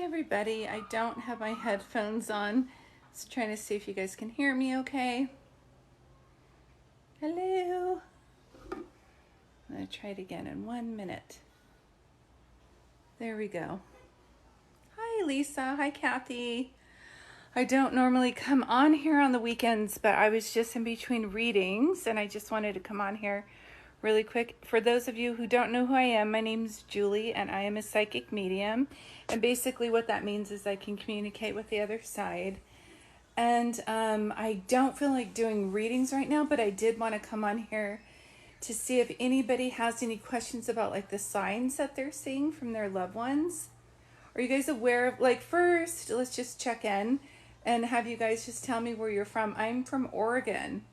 everybody. I don't have my headphones on. Just trying to see if you guys can hear me okay. Hello. I'm going to try it again in 1 minute. There we go. Hi, Lisa. Hi, Kathy. I don't normally come on here on the weekends, but I was just in between readings, and I just wanted to come on here really quick. For those of you who don't know who I am, my name's Julie, and I am a psychic medium. And basically what that means is I can communicate with the other side. And I don't feel like doing readings right now, but I did want to come on here to see if anybody has any questions about like the signs that they're seeing from their loved ones. Are you guys aware of, like, first, let's just check in and have you guys just tell me where you're from. I'm from Oregon.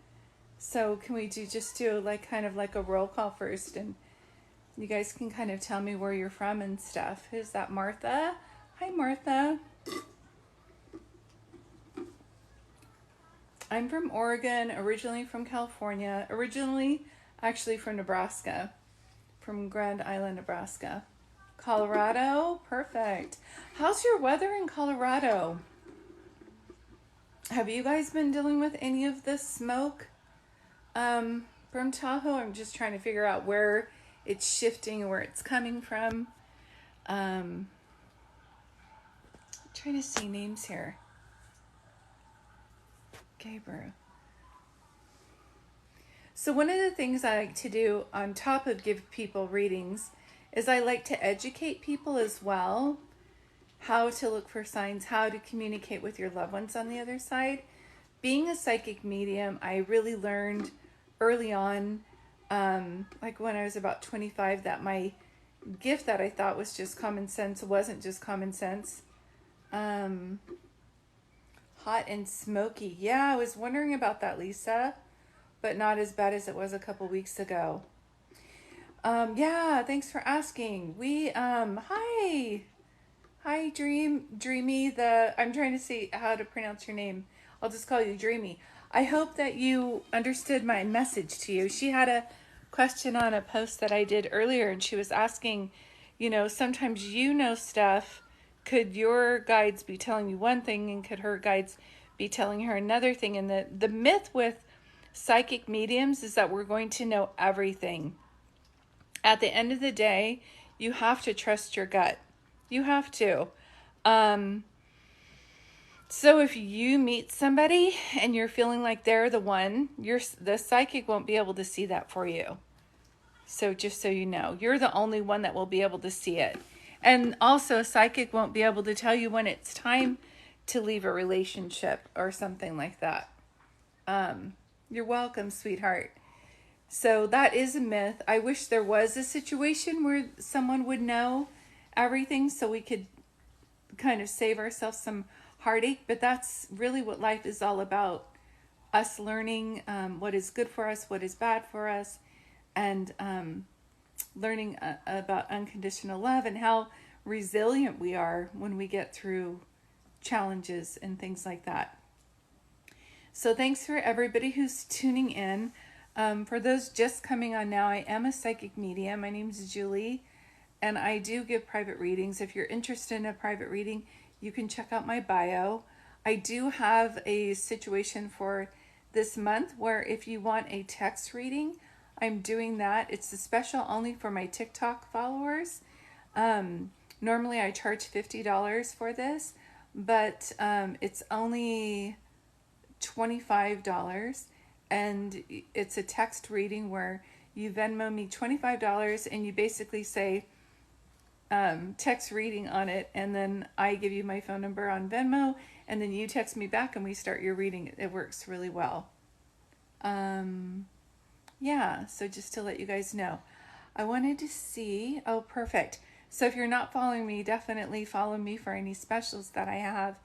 So can we just do like kind of like a roll call first, and you guys can kind of tell me where you're from and stuff. Who's that? Martha? Hi, Martha. I'm from Oregon, originally from California, originally actually from Nebraska, from Grand Island, Nebraska. Colorado? Perfect. How's your weather in Colorado? Have you guys been dealing with any of this smoke from Tahoe? I'm just trying to figure out where it's shifting and where it's coming from. Trying to see names here. Gabriel. So one of the things I like to do on top of give people readings is I like to educate people as well. How to look for signs, how to communicate with your loved ones on the other side. Being a psychic medium, I really learned early on, like when I was about 25, that my gift that I thought was just common sense wasn't just common sense. Hot and smoky. Yeah, I was wondering about that, Lisa, but not as bad as it was a couple weeks ago. Yeah, thanks for asking. Hi, Dreamy, I'm trying to see how to pronounce your name. I'll just call you Dreamy. I hope that you understood my message to you. She had a question on a post that I did earlier, and she was asking, sometimes stuff. Could your guides be telling you one thing, and could her guides be telling her another thing? And the myth with psychic mediums is that we're going to know everything. At the end of the day, you have to trust your gut. You have to. So if you meet somebody and you're feeling like they're the one, the psychic won't be able to see that for you. So just so you know, you're the only one that will be able to see it. And also, a psychic won't be able to tell you when it's time to leave a relationship or something like that. You're welcome, sweetheart. So that is a myth. I wish there was a situation where someone would know everything so we could kind of save ourselves some heartache, but that's really what life is all about. Us learning what is good for us, what is bad for us, and learning about unconditional love and how resilient we are when we get through challenges and things like that. So thanks for everybody who's tuning in. For those just coming on now, I am a psychic medium. My name's Julie, and I do give private readings. If you're interested in a private reading, you can check out my bio. I do have a situation for this month where if you want a text reading, I'm doing that. It's a special only for my TikTok followers. Normally I charge $50 for this, but it's only $25, and it's a text reading where you Venmo me $25 and you basically say text reading on it, and then I give you my phone number on Venmo, and then you text me back and we start your reading. It works really well. Yeah, so just to let you guys know. I wanted to see, oh, perfect. So if you're not following me, definitely follow me for any specials that I have.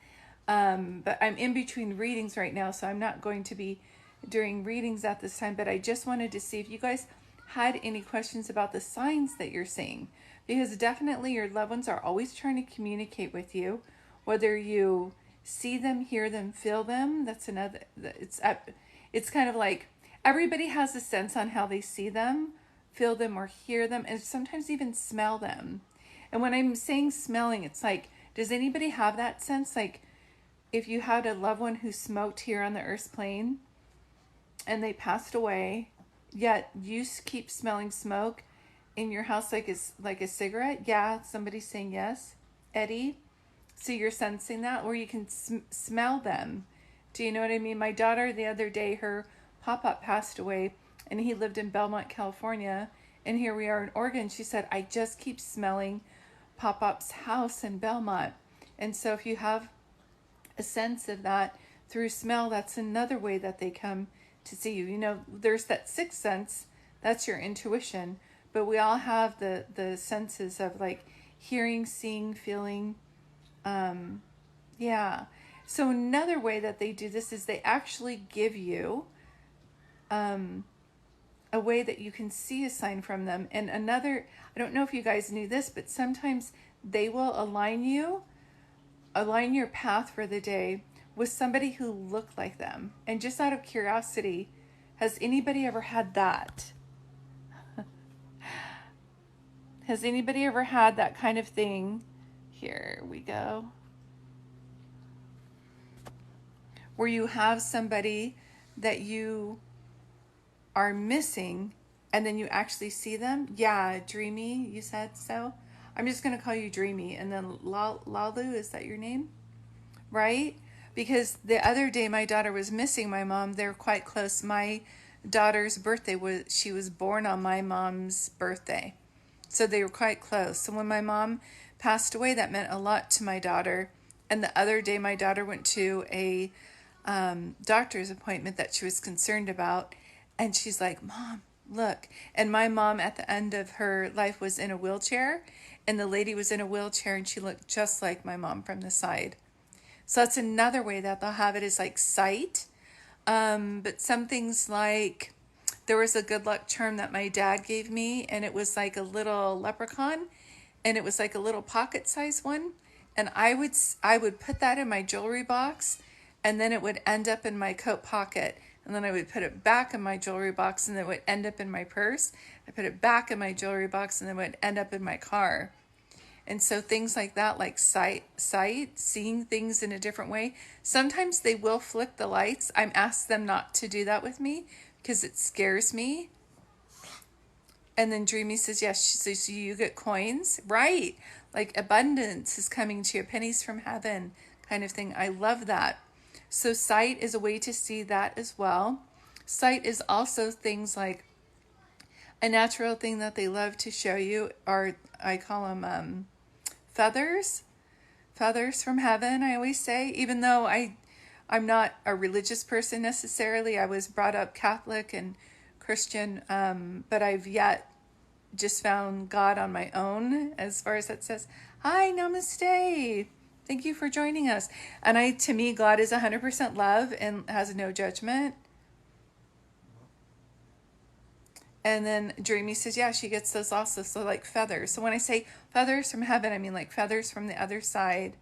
But I'm in between readings right now, so I'm not going to be doing readings at this time, but I just wanted to see if you guys had any questions about the signs that you're seeing, because definitely your loved ones are always trying to communicate with you, whether you see them, hear them, feel them. That's another, it's kind of like everybody has a sense on how they see them, feel them, or hear them, and sometimes even smell them. And when I'm saying smelling, it's like Does anybody have that sense? Like if you had a loved one who smoked here on the earth's plane and they passed away, yet you keep smelling smoke in your house like it's like a cigarette? Yeah, somebody's saying yes. Eddie, so you're sensing that, or you can smell them. Do you know what I mean? My daughter the other day, her pop-up passed away, and he lived in Belmont, California, and here we are in Oregon. She said, I just keep smelling Pop-up's house in Belmont. And so if you have a sense of that through smell, that's another way that they come to see you. You know, there's that sixth sense, that's your intuition, but we all have the senses of like hearing, seeing, feeling. Yeah. So another way that they do this is they actually give you a way that you can see a sign from them. And another, I don't know if you guys knew this, but sometimes they will align your path for the day with somebody who looked like them. And just out of curiosity, has anybody ever had that? Has anybody ever had that kind of thing? Here we go. Where you have somebody that you are missing and then you actually see them? Yeah, Dreamy, you said so? I'm just going to call you Dreamy. And then Lalu, is that your name? Right? Because the other day my daughter was missing my mom. They're quite close. My daughter's birthday she was born on my mom's birthday. So they were quite close. So when my mom passed away, that meant a lot to my daughter. And the other day my daughter went to a doctor's appointment that she was concerned about. And she's like, Mom, look. And my mom at the end of her life was in a wheelchair. And the lady was in a wheelchair and she looked just like my mom from the side. So that's another way that they'll have it is like sight. But some things like, there was a good luck charm that my dad gave me, and it was like a little leprechaun, and it was like a little pocket-sized one. And I would put that in my jewelry box, and then it would end up in my coat pocket. And then I would put it back in my jewelry box, and it would end up in my purse. I put it back in my jewelry box, and then it would end up in my car. And so things like that, like sight, seeing things in a different way. Sometimes they will flick the lights. I'm asked them not to do that with me because it scares me. And then Dreamy says, yes, she says, so you get coins, right? Like abundance is coming to you, pennies from heaven kind of thing. I love that. So sight is a way to see that as well. Sight is also things like a natural thing that they love to show you are, I call them feathers from heaven, I always say, even though I'm not a religious person necessarily. I was brought up Catholic and Christian, but I've yet just found God on my own, as far as that says. Hi, namaste. Thank you for joining us. And to me, God is 100% love and has no judgment. And then Dreamy says, yeah, she gets those also. So like feathers. So when I say feathers from heaven, I mean like feathers from the other side.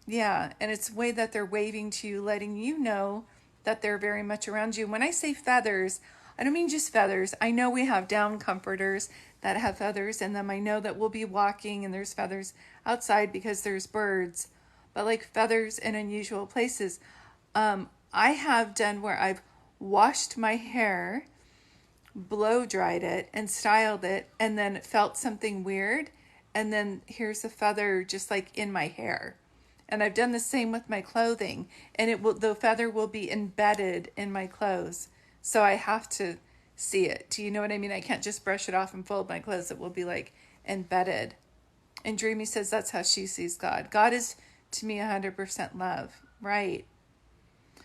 Yeah. And it's a way that they're waving to you, letting you know that they're very much around you. When I say feathers, I don't mean just feathers. I know we have down comforters that have feathers in them. I know that we'll be walking and there's feathers outside because there's birds. But like feathers in unusual places. I have done where I've washed my hair, blow dried it and styled it, and then felt something weird, and then here's a feather just like in my hair. And I've done the same with my clothing, and the feather will be embedded in my clothes, so I have to see it. Do you know what I mean? I can't just brush it off and fold my clothes. It will be like embedded. And Dreamy says that's how she sees God. God is to me 100% love, right?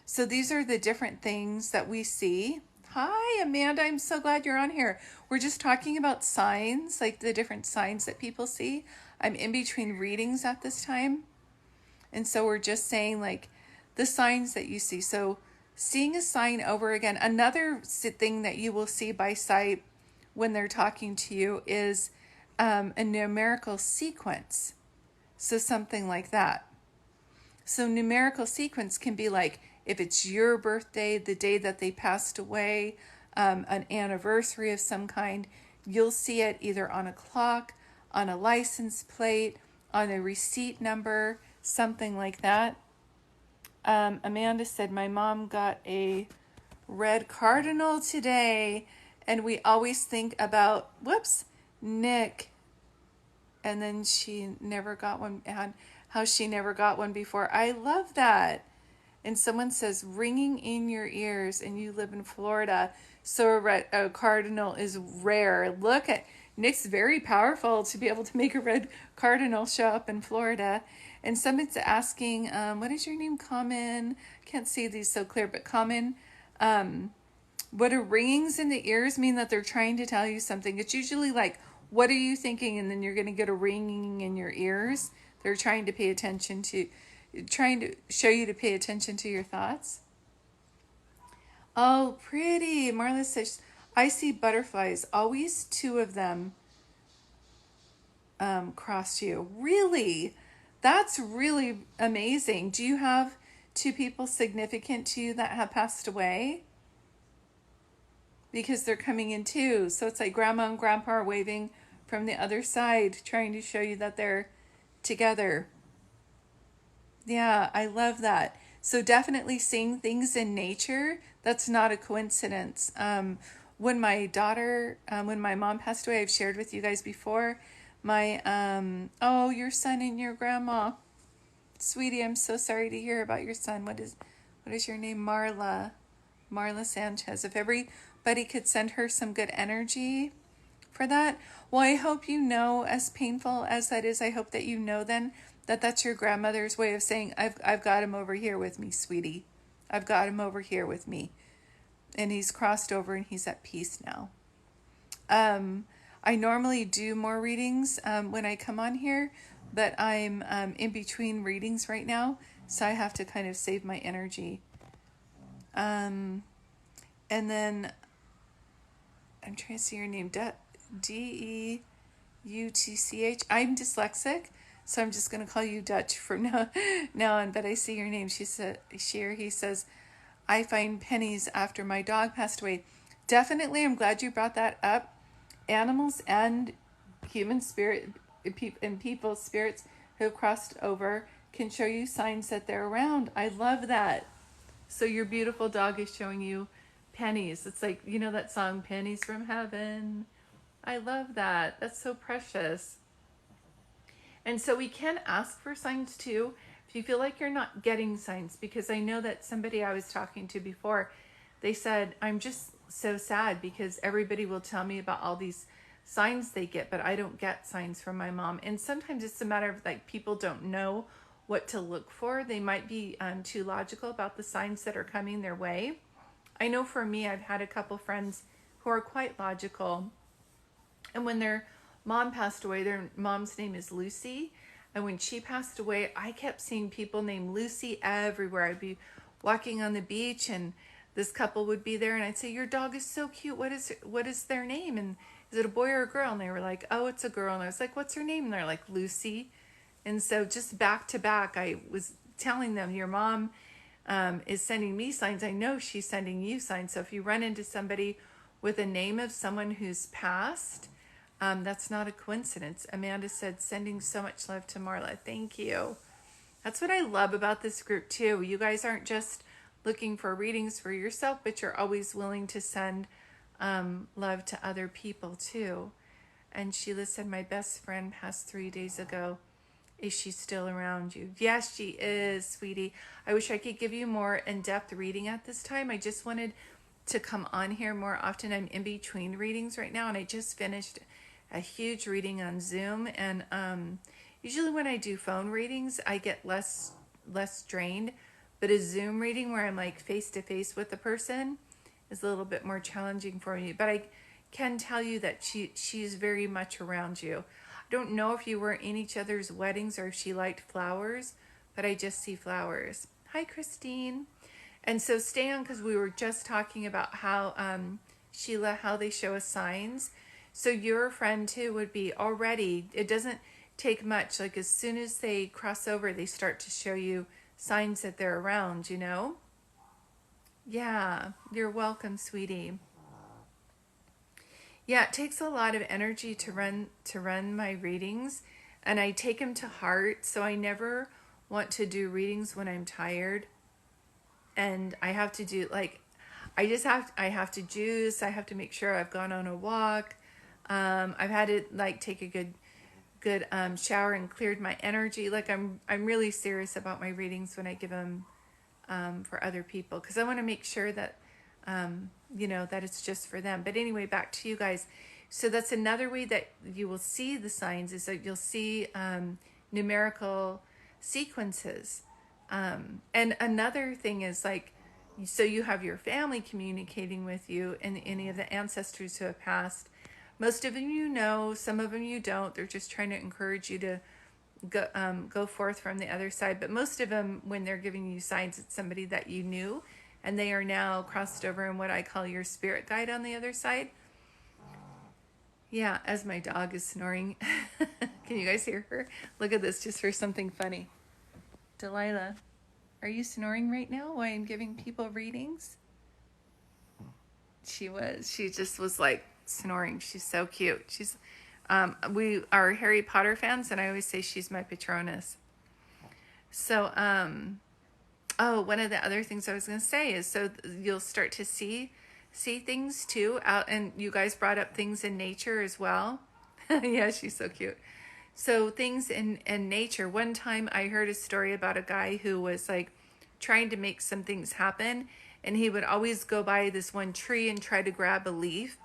So these are the different things that we see. Hi, Amanda. I'm so glad you're on here. We're just talking about signs, like the different signs that people see. I'm in between readings at this time. And so we're just saying like the signs that you see. So seeing a sign over again. Another thing that you will see by sight when they're talking to you is a numerical sequence. So something like that. So numerical sequence can be like, if it's your birthday, the day that they passed away, an anniversary of some kind, you'll see it either on a clock, on a license plate, on a receipt number, something like that. Amanda said, my mom got a red cardinal today, and we always think about, whoops, Nick, and then she never got one, and how she never got one before. I love that. And someone says, ringing in your ears, and you live in Florida, so a cardinal is rare. Look at Nick's very powerful to be able to make a red cardinal show up in Florida. And someone's asking, what is your name? Common. Can't see these so clear, but Common. What do ringings in the ears mean? That they're trying to tell you something. It's usually like, what are you thinking? And then you're going to get a ringing in your ears. They're trying to pay attention to, trying to show you to pay attention to your thoughts. Oh, pretty. Marla says, I see butterflies. Always two of them cross you. Really? That's really amazing. Do you have two people significant to you that have passed away? Because they're coming in too. So it's like grandma and grandpa are waving from the other side, trying to show you that they're together. Yeah, I love that. So definitely seeing things in nature, that's not a coincidence. When my daughter, when my mom passed away, I've shared with you guys before, my, oh, your son and your grandma. Sweetie, I'm so sorry to hear about your son. What is your name? Marla Sanchez. If everybody could send her some good energy for that. Well, I hope you know, as painful as that is, I hope that you know then that that's your grandmother's way of saying, I've got him over here with me, sweetie. I've got him over here with me. And he's crossed over and he's at peace now. I normally do more readings when I come on here, but I'm in between readings right now, so I have to kind of save my energy. And then I'm trying to see your name, Deutch. I'm dyslexic, so I'm just going to call you Dutch from now on, but I see your name. He says, I find pennies after my dog passed away. Definitely, I'm glad you brought that up. Animals and human spirit and people's spirits who have crossed over can show you signs that they're around. I love that. So your beautiful dog is showing you pennies. It's like, you know that song, Pennies from Heaven? I love that. That's so precious. And so we can ask for signs too if you feel like you're not getting signs, because I know that somebody I was talking to before, they said, I'm just so sad because everybody will tell me about all these signs they get, but I don't get signs from my mom. And sometimes it's a matter of like people don't know what to look for. They might be too logical about the signs that are coming their way. I know for me, I've had a couple friends who are quite logical, and when their mom passed away, their mom's name is Lucy, and when she passed away, I kept seeing people named Lucy everywhere. I'd be walking on the beach and this couple would be there, and I'd say, your dog is so cute. What is their name? And is it a boy or a girl? And they were like, oh, it's a girl. And I was like, what's her name? And they're like, Lucy. And so just back to back, I was telling them, your mom is sending me signs. I know she's sending you signs. So if you run into somebody with a name of someone who's passed, that's not a coincidence. Amanda said, sending so much love to Marla. Thank you. That's what I love about this group too. You guys aren't just looking for readings for yourself, but you're always willing to send love to other people too. And Sheila said, my best friend passed 3 days ago. Is she still around you? Yes, she is, sweetie. I wish I could give you more in-depth reading at this time. I just wanted to come on here more often. I'm in between readings right now, and I just finished a huge reading on Zoom. And usually when I do phone readings, I get less drained. But a Zoom reading where I'm like face to face with the person is a little bit more challenging for me. But I can tell you that she's very much around you. I don't know if you were in each other's weddings or if she liked flowers, but I just see flowers. Hi, Christine. And so stay on, because we were just talking about how, Sheila, how they show us signs. So your friend too would be already, it doesn't take much. Like as soon as they cross over, they start to show you signs that they're around, you know? Yeah, you're welcome, sweetie. Yeah, it takes a lot of energy to run my readings. and I take them to heart. So I never want to do readings when I'm tired, and I have to do like, I have to juice. I have to make sure I've gone on a walk. I've had to like take a good shower and cleared my energy. Like I'm really serious about my readings when I give them for other people, because I want to make sure that that it's just for them. But anyway, back to you guys. So that's another way that you will see the signs, is that you'll see numerical sequences. And another thing is like, so you have your family communicating with you and any of the ancestors who have passed. Most of them you know, some of them you don't. They're just trying to encourage you to go forth from the other side. But most of them, when they're giving you signs, it's somebody that you knew, and they are now crossed over in what I call your spirit guide on the other side. Yeah, as my dog is snoring. Can you guys hear her? Look at this, just for something funny. Delilah, are you snoring right now while I'm giving people readings? She just was like snoring. She's so cute. We are Harry Potter fans, and I always say she's my Patronus. So, one of the other things I was going to say is, so you'll start to see things too out, and you guys brought up things in nature as well. Yeah, she's so cute. So things in nature. One time I heard a story about a guy who was like trying to make some things happen, and he would always go by this one tree and try to grab a leaf.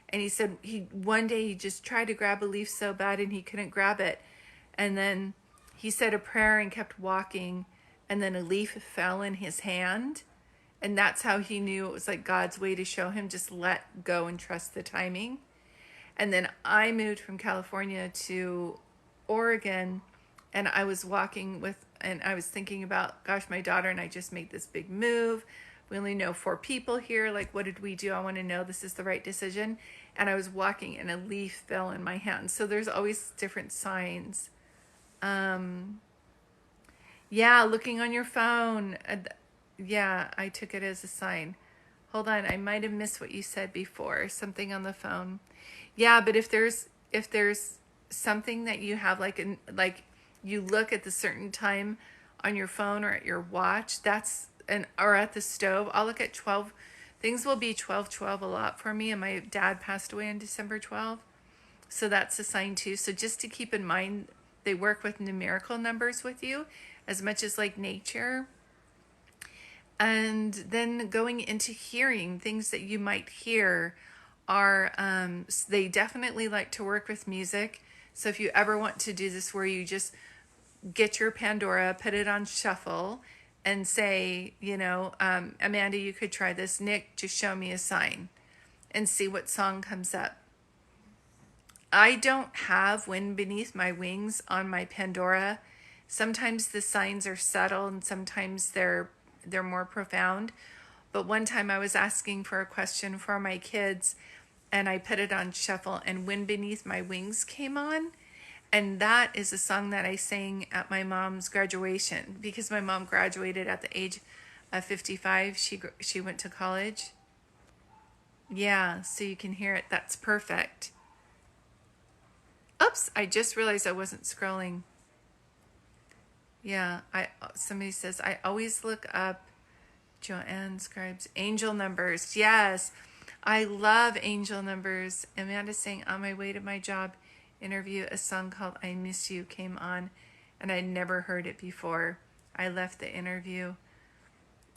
And he said one day he just tried to grab a leaf so bad and he couldn't grab it. And then he said a prayer and kept walking, and then a leaf fell in his hand. And that's how he knew it was like God's way to show him, just let go and trust the timing. And then I moved from California to Oregon, and I was and I was thinking about, gosh, my daughter and I just made this big move. We only know 4 people here. Like, what did we do? I want to know this is the right decision. And I was walking and a leaf fell in my hand. So there's always different signs. Yeah, looking on your phone. Yeah, I took it as a sign. Hold on, I might have missed what you said before. Something on the phone. Yeah, but if there's something that you have, like you look at the certain time on your phone or at your watch, or at the stove. I'll look at 12. Things will be 12:12 a lot for me, and my dad passed away on December 12th. So that's a sign too. So just to keep in mind, they work with numerical numbers with you as much as like nature. And then going into hearing, things that you might hear are, they definitely like to work with music. So if you ever want to do this where you just get your Pandora, put it on shuffle, and say, Amanda, you could try this. Nick, just show me a sign and see what song comes up. I don't have Wind Beneath My Wings on my Pandora. Sometimes the signs are subtle and sometimes they're more profound. But one time I was asking for a question for my kids, and I put it on shuffle, and Wind Beneath My Wings came on. And that is a song that I sang at my mom's graduation, because my mom graduated at the age of 55. She went to college. Yeah, so you can hear it. That's perfect. Oops, I just realized I wasn't scrolling. Yeah, somebody says, I always look up Joanne Scribes angel numbers. Yes, I love angel numbers. Amanda's saying, on my way to my job interview, a song called I Miss You came on, and I'd never heard it before. I left the interview.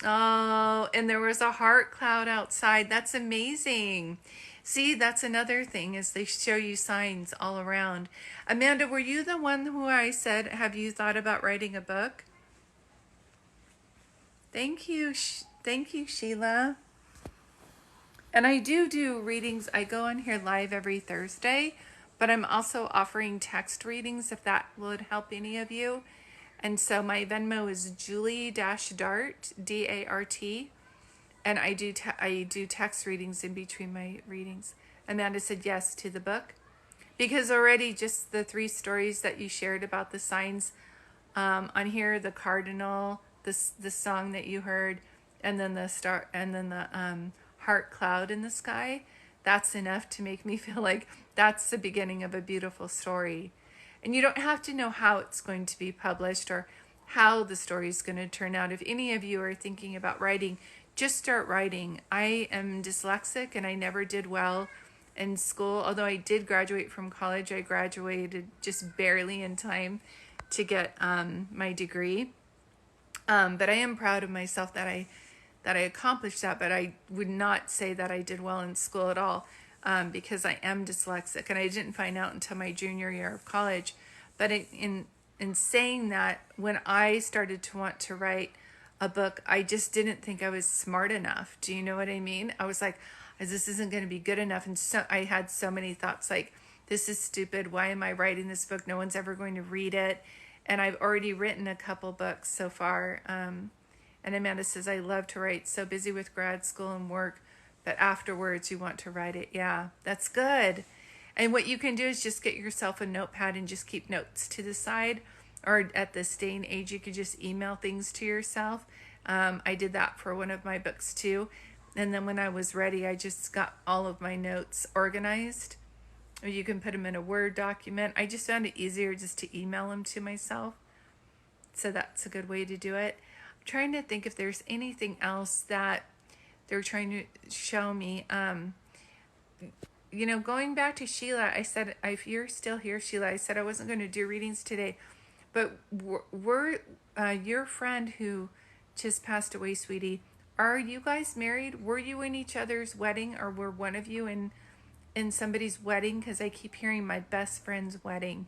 Oh, and there was a heart cloud outside. That's amazing. See, that's another thing, is they show you signs all around. Amanda, were you the one who I said, have you thought about writing a book? Thank you. Thank you, Sheila. And I do readings. I go on here live every Thursday, but I'm also offering text readings if that would help any of you. And so my Venmo is Julie-Dart, D-A-R-T. And I do text readings in between my readings. Amanda said yes to the book, because already just the 3 stories that you shared about the signs on here, the cardinal, the song that you heard, and then the star, and then the heart cloud in the sky, that's enough to make me feel like that's the beginning of a beautiful story. And you don't have to know how it's going to be published or how the story is going to turn out. If any of you are thinking about writing, just start writing. I am dyslexic and I never did well in school. Although I did graduate from college, I graduated just barely in time to get my degree. But I am proud of myself that I accomplished that. But I would not say that I did well in school at all, because I am dyslexic, and I didn't find out until my junior year of college. But in saying that, when I started to want to write a book, I just didn't think I was smart enough. Do you know what I mean? I was like, this isn't going to be good enough. And so I had so many thoughts like, this is stupid. Why am I writing this book? No one's ever going to read it. And I've already written a couple books so far. And Amanda says, I love to write. So busy with grad school and work, but afterwards you want to write it. Yeah, that's good. And what you can do is just get yourself a notepad and just keep notes to the side. Or at this day and age, you could just email things to yourself. I did that for one of my books too. And then when I was ready, I just got all of my notes organized. Or you can put them in a Word document. I just found it easier just to email them to myself. So that's a good way to do it. I'm trying to think if there's anything else that they're trying to show me. Going back to Sheila, I said, if you're still here, Sheila, I said I wasn't going to do readings today. But we're your friend who just passed away, sweetie, are you guys married? Were you in each other's wedding, or were one of you in somebody's wedding? Because I keep hearing my best friend's wedding.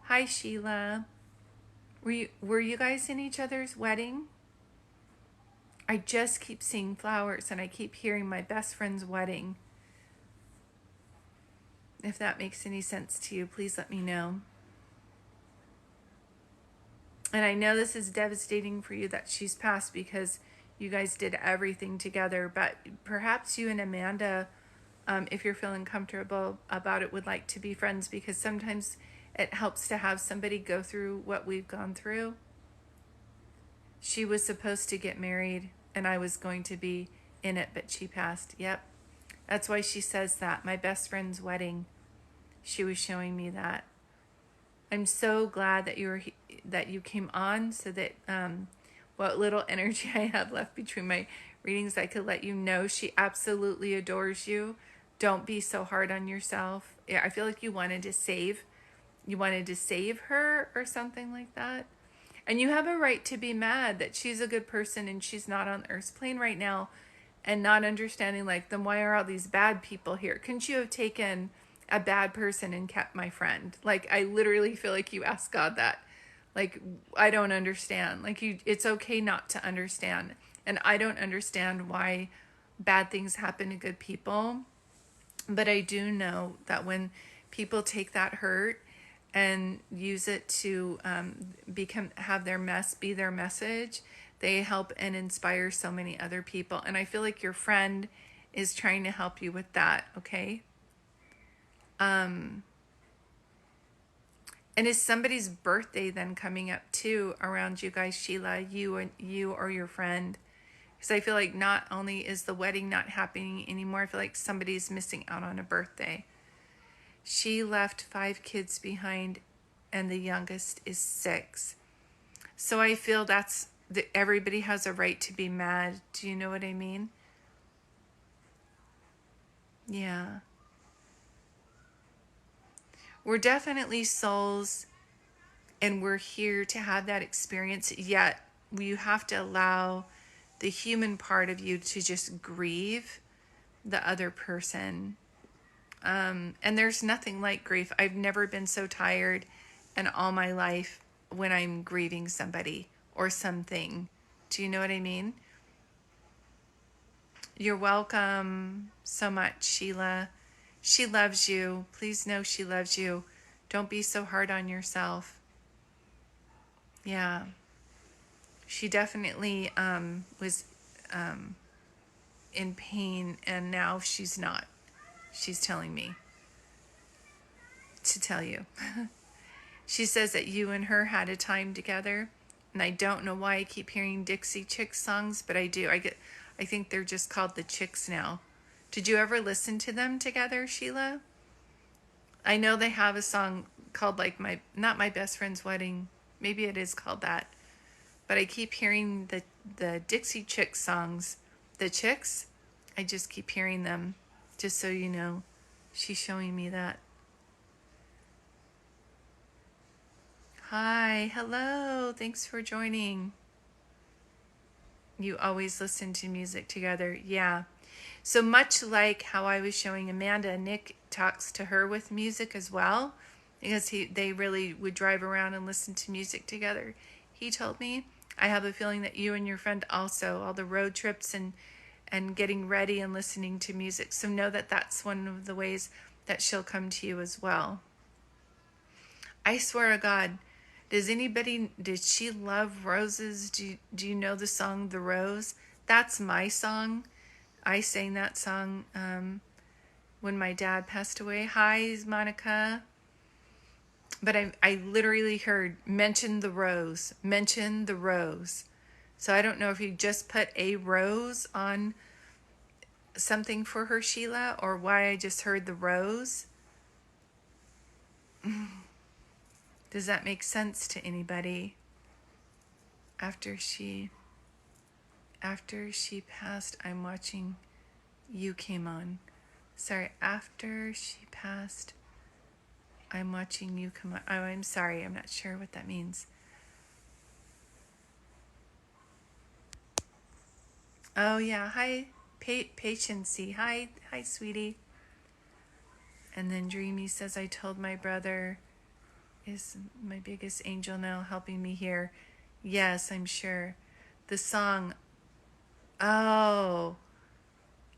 Hi, Sheila. Were you guys in each other's wedding? I just keep seeing flowers, and I keep hearing my best friend's wedding. If that makes any sense to you, please let me know. And I know this is devastating for you that she's passed, because you guys did everything together. But perhaps you and Amanda, if you're feeling comfortable about it, would like to be friends, because sometimes it helps to have somebody go through what we've gone through. She was supposed to get married, and I was going to be in it, but she passed. Yep. That's why she says that. My best friend's wedding. She was showing me that. I'm so glad that you came on, so that what little energy I have left between my readings, I could let you know she absolutely adores you. Don't be so hard on yourself. I feel like you wanted to save her or something like that. And you have a right to be mad that she's a good person and she's not on Earth's plane right now, and not understanding, like, then why are all these bad people here? Couldn't you have taken a bad person and kept my friend? Like, I literally feel like you asked God that. Like, I don't understand. Like, it's okay not to understand. And I don't understand why bad things happen to good people. But I do know that when people take that hurt and use it to have their mess be their message, they help and inspire so many other people. And I feel like your friend is trying to help you with that, okay? And is somebody's birthday then coming up too around you guys, Sheila, you or your friend? Because I feel like not only is the wedding not happening anymore, I feel like somebody's missing out on a birthday. She left 5 kids behind, and the youngest is 6. So I feel everybody has a right to be mad. Do you know what I mean? Yeah. We're definitely souls, and we're here to have that experience, yet you have to allow the human part of you to just grieve the other person. And there's nothing like grief. I've never been so tired in all my life when I'm grieving somebody or something. Do you know what I mean? You're welcome so much, Sheila. She loves you. Please know she loves you. Don't be so hard on yourself. Yeah. She definitely was in pain, and now she's not. She's telling me to tell you. She says that you and her had a time together, and I don't know why I keep hearing Dixie Chicks songs, but I do. I think they're just called the Chicks now. Did you ever listen to them together, Sheila? I know they have a song called like not my best friend's wedding. Maybe it is called that. But I keep hearing the Dixie Chicks songs. The Chicks, I just keep hearing them. Just so you know, she's showing me that. Hi, hello. Thanks for joining. You always listen to music together. Yeah. So much like how I was showing Amanda, Nick talks to her with music as well, because they really would drive around and listen to music together. He told me, I have a feeling that you and your friend also, all the road trips and getting ready and listening to music. So know that that's one of the ways that she'll come to you as well. I swear to God, did she love roses? Do you know the song The Rose? That's my song. I sang that song when my dad passed away. Hi, Monica. But I literally heard, mention the rose, mention the rose. So I don't know if you just put a rose on something for her, Sheila, or why I just heard the rose. Does that make sense to anybody? After she passed, I'm watching you came on. Sorry, after she passed, I'm watching you come on. Oh, I'm sorry. I'm not sure what that means. Oh, yeah. Hi, Patiency. Hi, sweetie. And then Dreamy says, I told my brother is my biggest angel now helping me here. Yes, I'm sure. The song. Oh,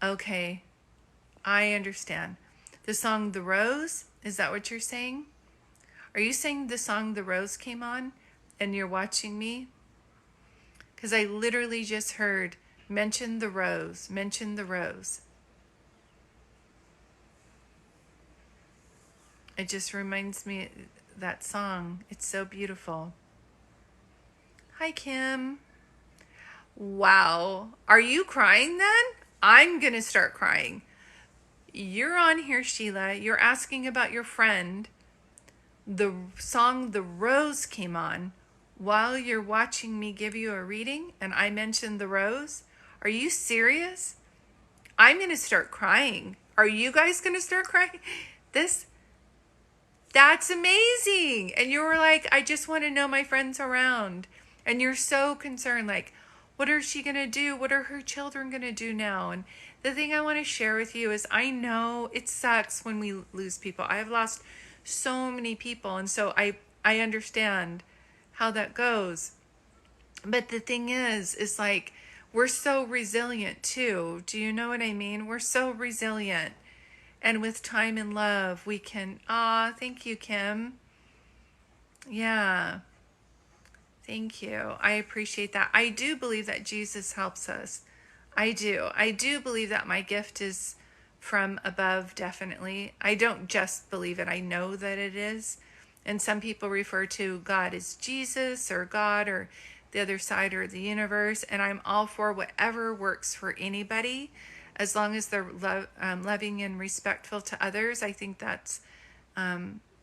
okay. I understand. The song The Rose? Is that what you're saying? Are you saying the song The Rose came on and you're watching me? Because I literally just heard, mention the rose, mention the rose. It just reminds me that song. It's so beautiful. Hi, Kim. Wow. Are you crying then? I'm going to start crying. You're on here, Sheila. You're asking about your friend. The song The Rose came on while you're watching me give you a reading, and I mentioned the rose. Are you serious? I'm going to start crying. Are you guys going to start crying? That's amazing. And you were like, I just want to know my friends around. And you're so concerned, like, what is she going to do? What are her children going to do now? And the thing I want to share with you is I know it sucks when we lose people. I have lost so many people. And so I understand how that goes. But the thing is like, we're so resilient too. Do you know what I mean? We're so resilient. And with time and love, we can, thank you, Kim. Yeah. Thank you. I appreciate that. I do believe that Jesus helps us. I do. I do believe that my gift is from above, definitely. I don't just believe it. I know that it is. And some people refer to God as Jesus or God or the other side or the universe. And I'm all for whatever works for anybody, as long as they're loving and respectful to others. I think that's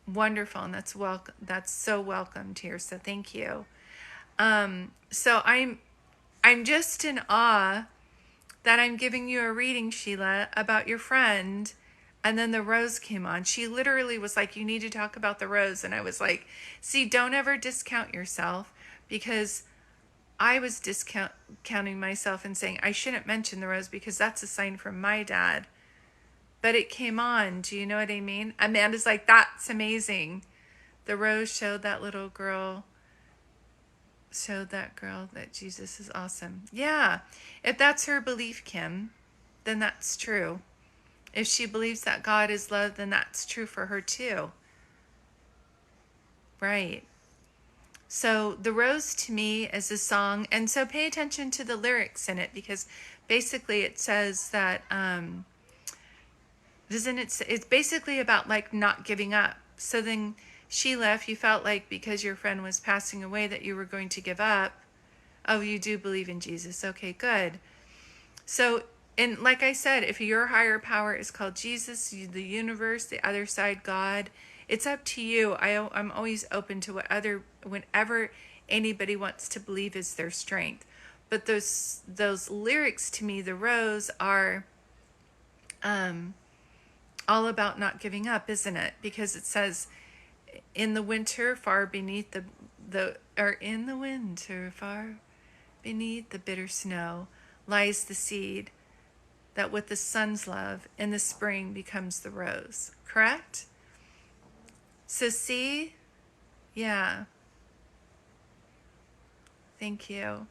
wonderful, and that's so welcomed here. So thank you. So I'm just in awe that I'm giving you a reading, Sheila, about your friend. And then the rose came on. She literally was like, you need to talk about the rose. And I was like, see, don't ever discount yourself, because I was discounting myself and saying I shouldn't mention the rose because that's a sign from my dad. But it came on. Do you know what I mean? Amanda's like, that's amazing. The rose showed that girl that Jesus is awesome. Yeah. If that's her belief, Kim, then that's true. If she believes that God is love, then that's true for her too. Right. So The Rose to me is a song, and so pay attention to the lyrics in it, because basically it says that, it's basically about like not giving up. So then Sheila, if you felt like because your friend was passing away that you were going to give up, oh, you do believe in Jesus. Okay, good. So, and like I said, if your higher power is called Jesus, the universe, the other side, God, It's up to you. I'm always open to whenever anybody wants to believe is their strength. But those lyrics to me, the rose, are all about not giving up, isn't it? Because it says, in the winter far beneath in the winter far beneath the bitter snow lies the seed that with the sun's love in the spring becomes the rose. Correct? So see? Yeah. Thank you.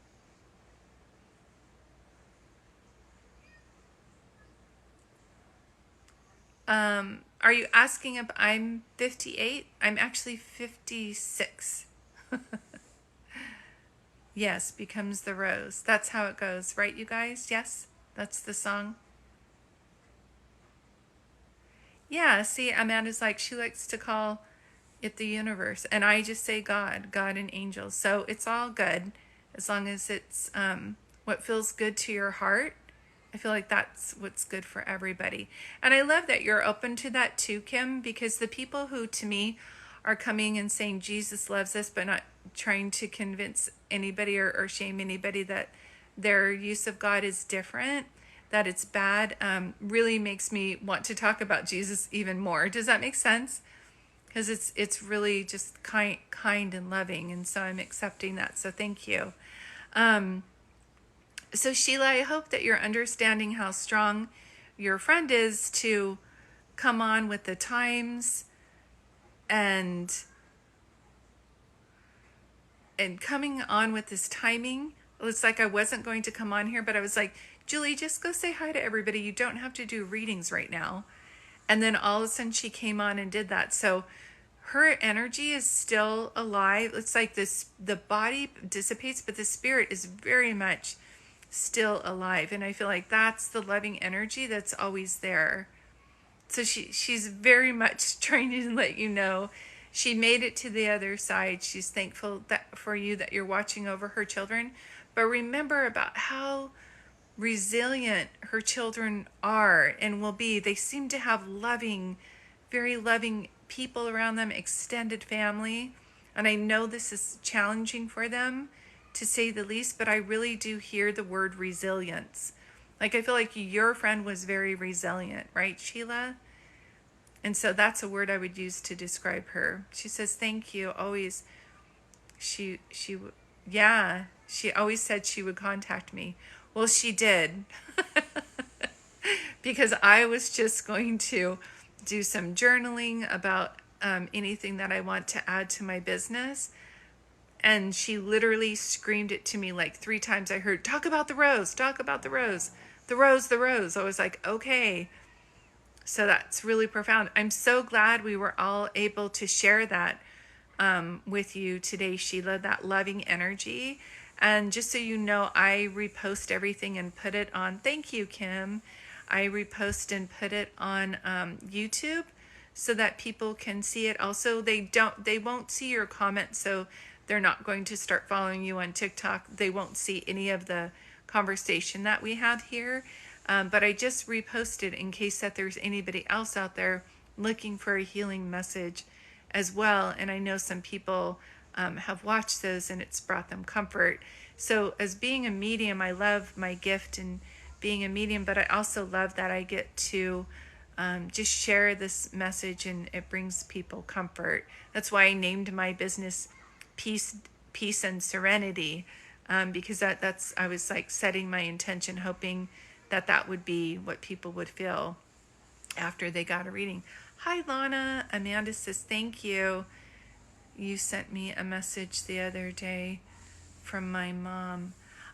Are you asking if I'm 58? I'm actually 56. Yes, becomes the rose. That's how it goes, right, you guys? Yes? That's the song. Yeah, see, Amanda's like, she likes to call it the universe. And I just say God and angels. So it's all good as long as it's what feels good to your heart. I feel like that's what's good for everybody. And I love that you're open to that too, Kim, because the people who, to me, are coming and saying Jesus loves us, but not trying to convince anybody or shame anybody that their use of God is different, that it's bad, really makes me want to talk about Jesus even more. Does that make sense? Because it's really just kind and loving, and so I'm accepting that. So thank you. So Sheila, I hope that you're understanding how strong your friend is to come on with the times and coming on with this timing. It's like I wasn't going to come on here, but I was like, Julie, just go say hi to everybody. You don't have to do readings right now. And then all of a sudden she came on and did that. So her energy is still alive. It's like the body dissipates, but the spirit is very much still alive. And I feel like that's the loving energy that's always there. So she's very much trying to let you know she made it to the other side. She's thankful for you that you're watching over her children. But remember about how resilient her children are and will be. They seem to have very loving people around them, extended family. And I know this is challenging for them, to say the least, but I really do hear the word resilience. Like, I feel like your friend was very resilient, right, Sheila? And so that's a word I would use to describe her. She says, thank you. Always, yeah, she always said she would contact me. Well, she did. Because I was just going to do some journaling about anything that I want to add to my business. And she literally screamed it to me like 3 times. I heard, talk about the rose, talk about the rose, the rose, the rose. I was like, okay. So that's really profound. I'm so glad we were all able to share that with you today, Sheila, that loving energy. And just so you know, I repost everything and put it on. Thank you, Kim. I repost and put it on YouTube so that people can see it. Also, they won't see your comments, so they're not going to start following you on TikTok. They won't see any of the conversation that we have here. But I just reposted in case that there's anybody else out there looking for a healing message as well. And I know some people have watched those and it's brought them comfort. So as being a medium, I love my gift and being a medium, but I also love that I get to just share this message and it brings people comfort. That's why I named my business Peace and Serenity, because that's I was like setting my intention, hoping that would be what people would feel after they got a reading. Hi, Lana. Amanda says, thank you. You sent me a message the other day from my mom.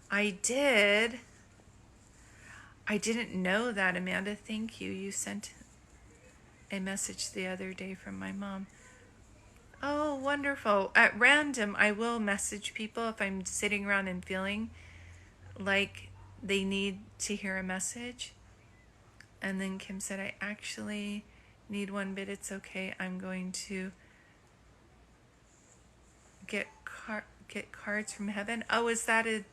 I did. I didn't know that, Amanda. Thank you. You sent a message the other day from my mom. Oh, wonderful. At random, I will message people if I'm sitting around and feeling like they need to hear a message. And then Kim said, I actually need one, but it's okay. I'm going to get cards from heaven. Oh, is that a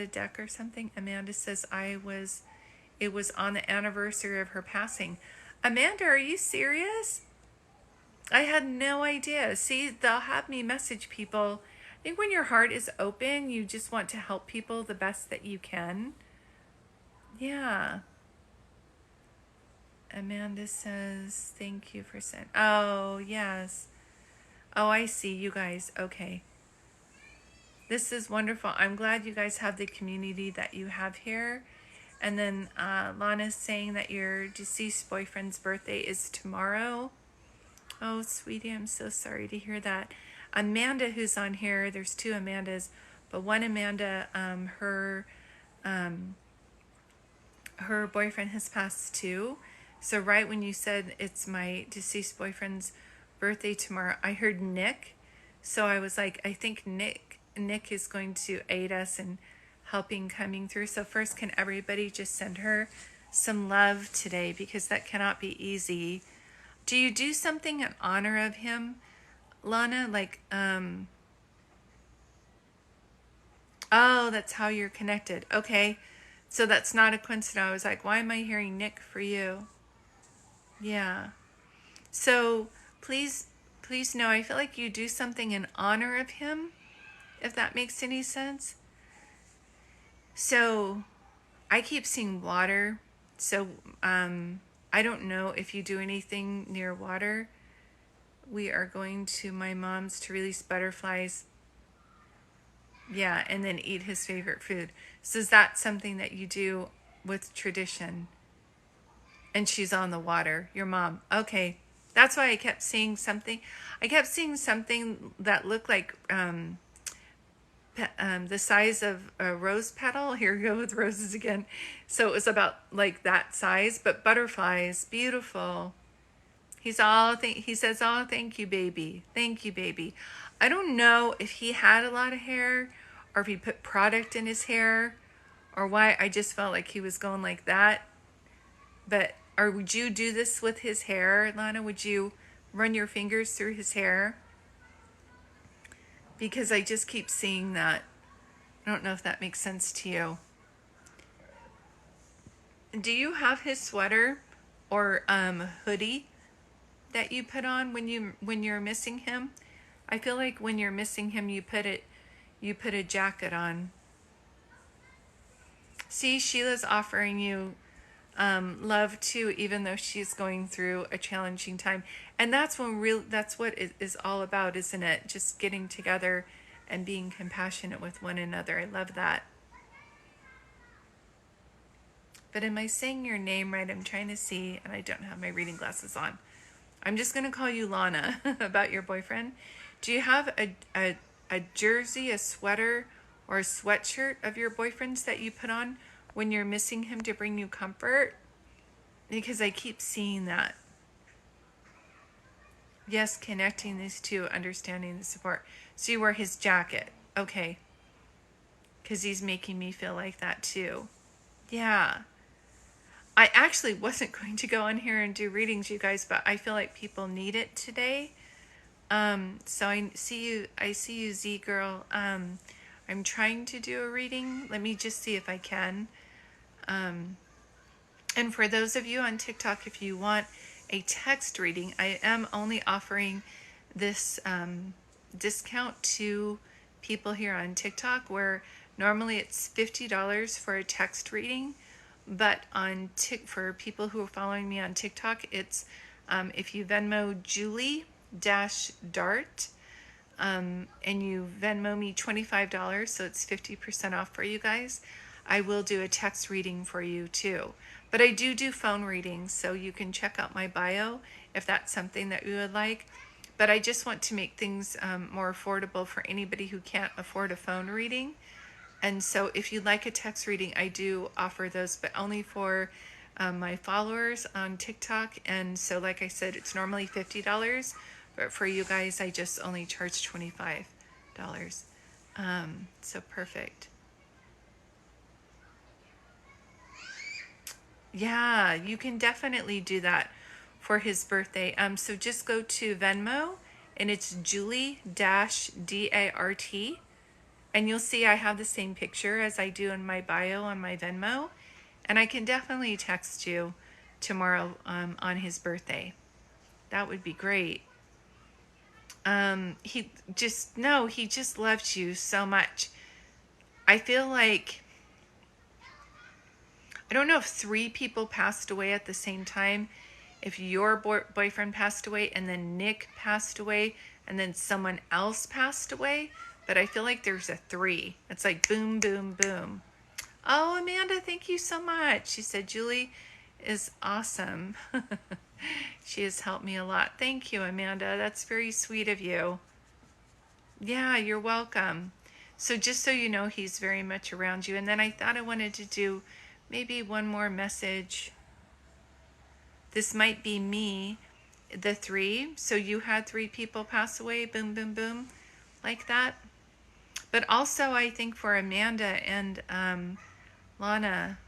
deck or something? Amanda says it was on the anniversary of her passing. Amanda, are you serious? I had no idea. See, they'll have me message people. I think when your heart is open, you just want to help people the best that you can. Yeah. Amanda says, thank you for sending. Oh, yes. Oh, I see you guys. Okay. This is wonderful. I'm glad you guys have the community that you have here. And then Lana's saying that your deceased boyfriend's birthday is tomorrow. Oh, sweetie, I'm so sorry to hear that. Amanda, who's on here, there's two Amandas, but one Amanda, her boyfriend has passed too. So right when you said it's my deceased boyfriend's birthday tomorrow, I heard Nick. So I was like, I think Nick is going to aid us in helping coming through. So first, can everybody just send her some love today, because that cannot be easy. Do you do something in honor of him, Lana? Like, oh, that's how you're connected. Okay. So that's not a coincidence. I was like, why am I hearing Nick for you? Yeah. So please know, I feel like you do something in honor of him, if that makes any sense. So I keep seeing water. So I don't know if you do anything near water. We are going to my mom's to release butterflies. Yeah, and then eat his favorite food. So is that something that you do with tradition? And she's on the water, your mom. Okay. That's why I kept seeing something. I kept seeing something that looked like the size of a rose petal. Here we go with roses again. So it was about like that size, but butterflies, beautiful. He says, "Oh, thank you, baby. Thank you, baby." I don't know if he had a lot of hair or if he put product in his hair or why. I just felt like he was going like that. But or would you do this with his hair, Lana? Would you run your fingers through his hair? Because I just keep seeing that. I don't know if that makes sense to you. Do you have his sweater or hoodie that you put on when you're missing him? I feel like when you're missing him, you put a jacket on. See, Sheila's offering you love too, even though she's going through a challenging time. And that's what it is all about, isn't it? Just getting together and being compassionate with one another. I love that. But am I saying your name right? I'm trying to see, and I don't have my reading glasses on. I'm just going to call you Lana about your boyfriend. Do you have a jersey, a sweater, or a sweatshirt of your boyfriend's that you put on when you're missing him to bring you comfort? Because I keep seeing that. Yes, connecting these two, understanding the support. So you wear his jacket. Okay. Because he's making me feel like that too. Yeah. I actually wasn't going to go on here and do readings, you guys, but I feel like people need it today. So I see you, Z girl. I'm trying to do a reading. Let me just see if I can. And for those of you on TikTok, if you want a text reading, I am only offering this discount to people here on TikTok, where normally it's $50 for a text reading, but for people who are following me on TikTok, it's if you Venmo Julie-Dart and you Venmo me $25, so it's 50% off for you guys, I will do a text reading for you too. But I do phone readings, so you can check out my bio if that's something that you would like. But I just want to make things more affordable for anybody who can't afford a phone reading. And so if you'd like a text reading, I do offer those, but only for my followers on TikTok. And so like I said, it's normally $50, but for you guys, I just only charge $25. So perfect. Yeah, you can definitely do that for his birthday. So just go to Venmo, and it's Julie-Dart, and you'll see I have the same picture as I do in my bio on my Venmo, and I can definitely text you tomorrow on his birthday. That would be great. he just, no, he just loves you so much. I feel like, I don't know if 3 people passed away at the same time. If your boyfriend passed away and then Nick passed away and then someone else passed away, but I feel like there's a 3. It's like boom, boom, boom. Oh, Amanda, thank you so much. She said, Julie is awesome. She has helped me a lot. Thank you, Amanda. That's very sweet of you. Yeah, you're welcome. So just so you know, he's very much around you. And then I thought I wanted to do maybe one more message. This might be me, the 3. So you had 3 people pass away, boom, boom, boom, like that. But also I think for Amanda and Lana,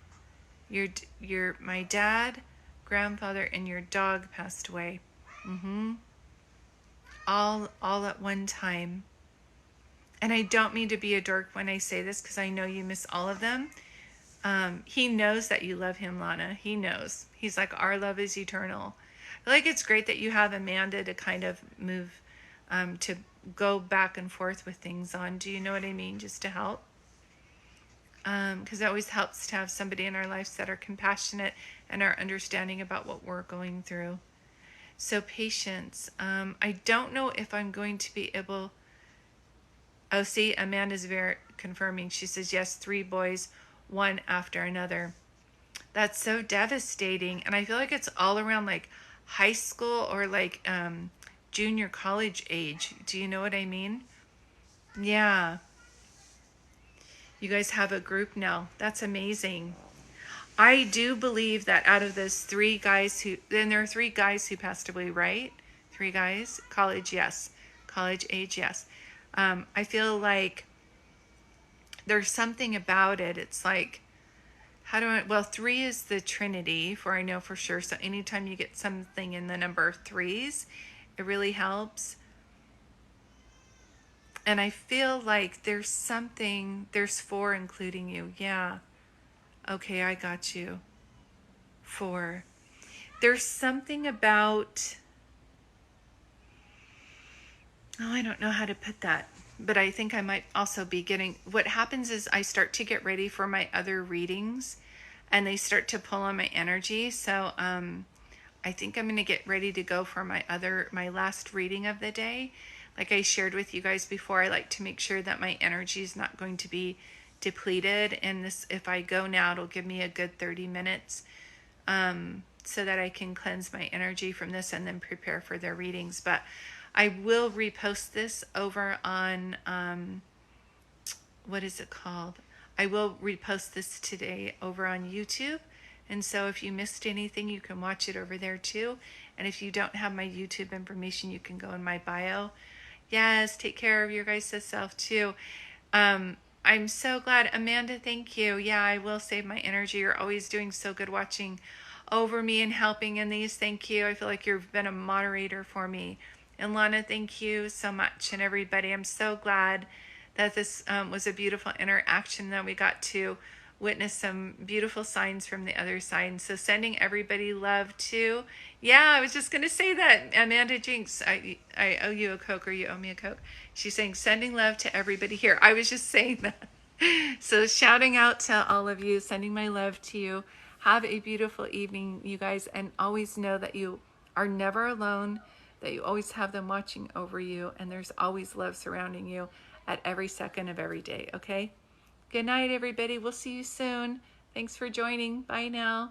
my dad, grandfather, and your dog passed away. All at one time. And I don't mean to be a dork when I say this, because I know you miss all of them. He knows that you love him, Lana. He knows. He's like, our love is eternal. I feel like it's great that you have Amanda to kind of move, to go back and forth with things on. Do you know what I mean? Just to help. Because it always helps to have somebody in our lives that are compassionate and are understanding about what we're going through. So patience. I don't know if I'm going to be able... Oh, see, Amanda's very confirming. She says, yes, 3 boys, one after another. That's so devastating. And I feel like it's all around like high school or like junior college age. Do you know what I mean? Yeah. You guys have a group now. That's amazing. I do believe that out of those 3 guys then there are 3 guys who passed away, right? 3 guys? College, yes. College age, yes. I feel like there's something about it. It's like, well, 3 is the Trinity, for I know for sure. So anytime you get something in the number 3s, it really helps. And I feel like there's 4 including you. Yeah. Okay, I got you. 4. There's something about, oh, I don't know how to put that, but I think I might also be getting, what happens is I start to get ready for my other readings and they start to pull on my energy. So I think I'm going to get ready to go for my last reading of the day. Like I shared with you guys before, I like to make sure that my energy is not going to be depleted. And this, if I go now, it'll give me a good 30 minutes so that I can cleanse my energy from this and then prepare for their readings. But I will repost this over on, what is it called? I will repost this today over on YouTube. And so if you missed anything, you can watch it over there too. And if you don't have my YouTube information, you can go in my bio. Yes, take care of your guys' self too. I'm so glad. Amanda, thank you. Yeah, I will save my energy. You're always doing so good watching over me and helping in these. Thank you. I feel like you've been a moderator for me. And Lana, thank you so much. And everybody, I'm so glad that this was a beautiful interaction, that we got to witness some beautiful signs from the other side. So sending everybody love too. Yeah, I was just going to say that. Amanda Jinx, I owe you a Coke, or you owe me a Coke. She's saying sending love to everybody here. I was just saying that. So shouting out to all of you, sending my love to you. Have a beautiful evening, you guys. And always know that you are never alone, that you always have them watching over you. And there's always love surrounding you at every second of every day, okay? Good night, everybody. We'll see you soon. Thanks for joining. Bye now.